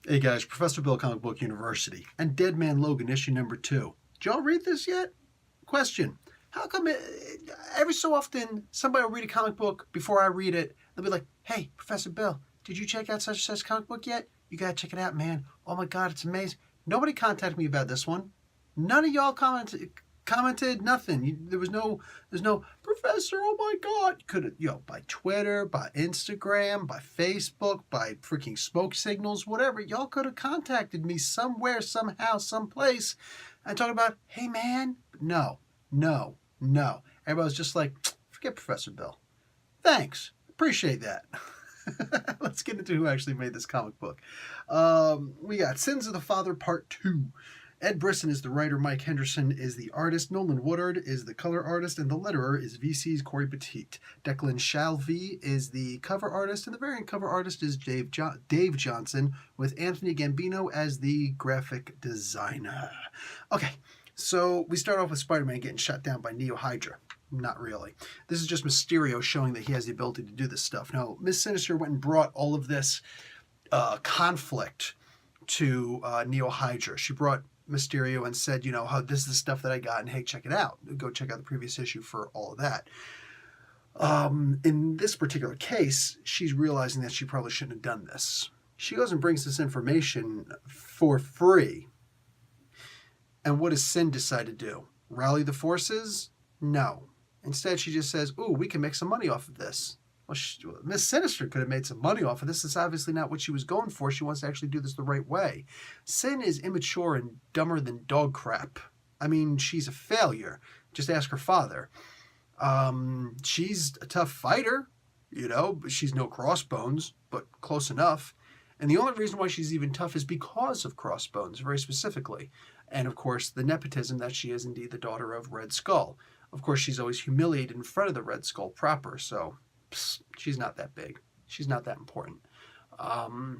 Hey guys, Professor Bill, Comic Book University, and Dead Man Logan, issue number 2. Did y'all read this yet? Question. How come every so often somebody will read a comic book before I read it? They'll be like, hey, Professor Bill, did you check out such and such comic book yet? You gotta check it out, man. Oh my god, it's amazing. Nobody contacted me about this one. None of y'all commented nothing. There's no Professor, oh my god. You could have, by Twitter, by Instagram, by Facebook, by freaking smoke signals, whatever. Y'all could have contacted me somewhere, somehow, someplace and talk about, hey man. No. Everybody's just like, forget Professor Bill. Thanks. Appreciate that. Let's get into who actually made this comic book. We got Sins of the Father Part 2. Ed Brisson is the writer, Mike Henderson is the artist, Nolan Woodard is the color artist, and the letterer is VC's Corey Petit. Declan Shalvey is the cover artist, and the variant cover artist is Dave Johnson, with Anthony Gambino as the graphic designer. Okay, so we start off with Spider-Man getting shot down by Neo-Hydra. Not really. This is just Mysterio showing that he has the ability to do this stuff. Now, Miss Sinister went and brought all of this conflict to Neo-Hydra. She brought Mysterio and said, how this is the stuff that I got, and hey, check it out. Go check out the previous issue for all of that. In this particular case, she's realizing that she probably shouldn't have done this. She goes and brings this information for free. And what does Sin decide to do? Rally the forces? No. Instead, she just says, ooh, we can make some money off of this. Well, Miss Sinister could have made some money off of this. It's obviously not what she was going for. She wants to actually do this the right way. Sin is immature and dumber than dog crap. I mean, she's a failure. Just ask her father. She's a tough fighter, but she's no Crossbones, but close enough. And the only reason why she's even tough is because of Crossbones, very specifically. And, of course, the nepotism that she is indeed the daughter of Red Skull. Of course, she's always humiliated in front of the Red Skull proper, so she's not that big. She's not that important.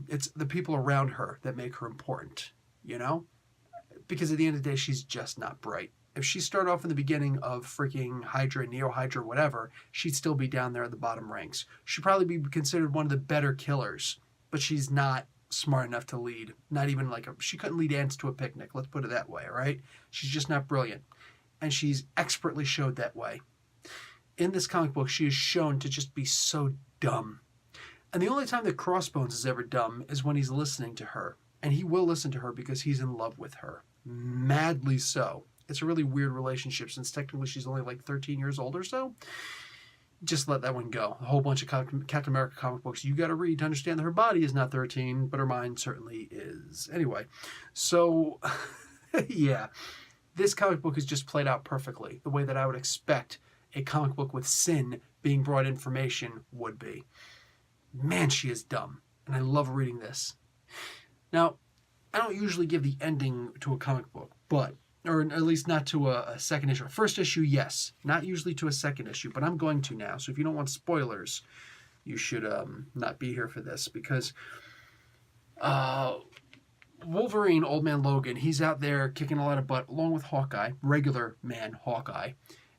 It's the people around her that make her important, Because at the end of the day, she's just not bright. If she started off in the beginning of freaking Hydra, Neo-Hydra, whatever, she'd still be down there at the bottom ranks. She'd probably be considered one of the better killers, but she's not smart enough to lead. Not even she couldn't lead ants to a picnic, let's put it that way, right? She's just not brilliant. And she's expertly showed that way. In this comic book, she is shown to just be so dumb. And the only time that Crossbones is ever dumb is when he's listening to her. And he will listen to her because he's in love with her. Madly so. It's a really weird relationship since technically she's only 13 years old or so. Just let that one go. A whole bunch of Captain America comic books you got to read to understand that her body is not 13, but her mind certainly is. Anyway, so yeah, this comic book is just played out perfectly, the way that I would expect a comic book with Sin being brought information would be. Man, she is dumb, and I love reading this. Now, I don't usually give the ending to a comic book, or at least not to a second issue. First issue, yes. Not usually to a second issue, but I'm going to now. So if you don't want spoilers, you should not be here for this. Because Wolverine, Old Man Logan, he's out there kicking a lot of butt, along with Hawkeye, regular man Hawkeye.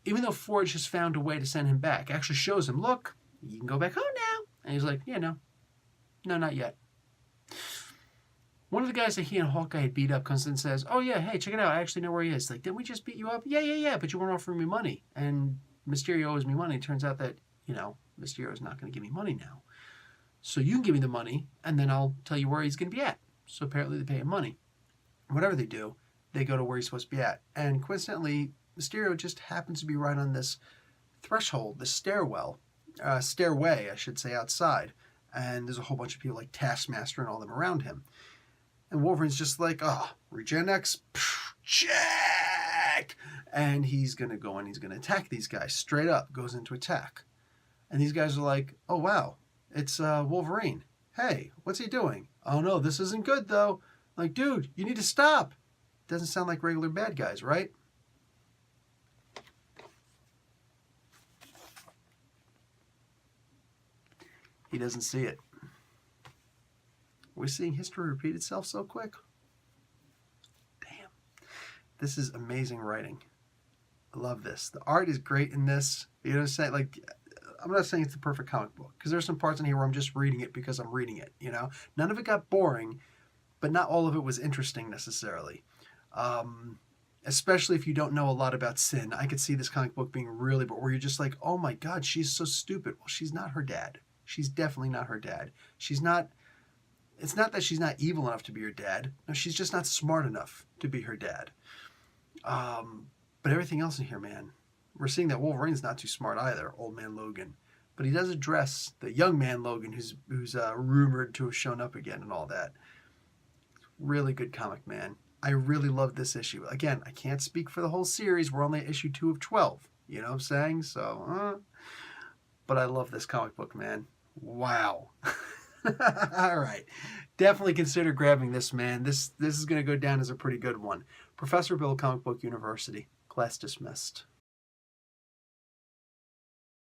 Even though Forge has found a way to send him back. Actually shows him, look, you can go back home now. And he's like, yeah, no, not yet. One of the guys that he and Hawkeye had beat up comes in and says, oh yeah, hey, check it out. I actually know where he is. Didn't we just beat you up? Yeah, but you weren't offering me money. And Mysterio owes me money. It turns out that, Mysterio's not going to give me money now. So you can give me the money, and then I'll tell you where he's going to be at. So apparently they pay him money. Whatever they do, they go to where he's supposed to be at. And coincidentally, Mysterio just happens to be right on this threshold, this stairway, I should say, outside. And there's a whole bunch of people like Taskmaster and all them around him. And Wolverine's just like, Regen X, check! And he's going to go and he's going to attack these guys straight up, goes into attack. And these guys are like, oh, wow, it's Wolverine. Hey, what's he doing? Oh, no, this isn't good, though. Like, dude, you need to stop. Doesn't sound like regular bad guys, right? He doesn't see it. We're seeing history repeat itself so quick. Damn. This is amazing writing. I love this. The art is great in this. You know what I'm saying? I'm not saying it's the perfect comic book, because there's some parts in here where I'm just reading it because I'm reading it, None of it got boring, but not all of it was interesting necessarily. Especially if you don't know a lot about Sin. I could see this comic book being really, but where you're just like, oh my God, she's so stupid. Well, she's not her dad. She's definitely not her dad. She's not, it's not that she's not evil enough to be her dad. No, she's just not smart enough to be her dad. But everything else in here, man, we're seeing that Wolverine's not too smart either, old man Logan. But he does address the young man Logan who's rumored to have shown up again and all that. Really good comic, man. I really love this issue. Again, I can't speak for the whole series. We're only at issue 2 of 12. You know what I'm saying? So, but I love this comic book, man. Wow. All right. Definitely consider grabbing this, man. This is going to go down as a pretty good one. Professor Bill, Comic Book University. Class dismissed.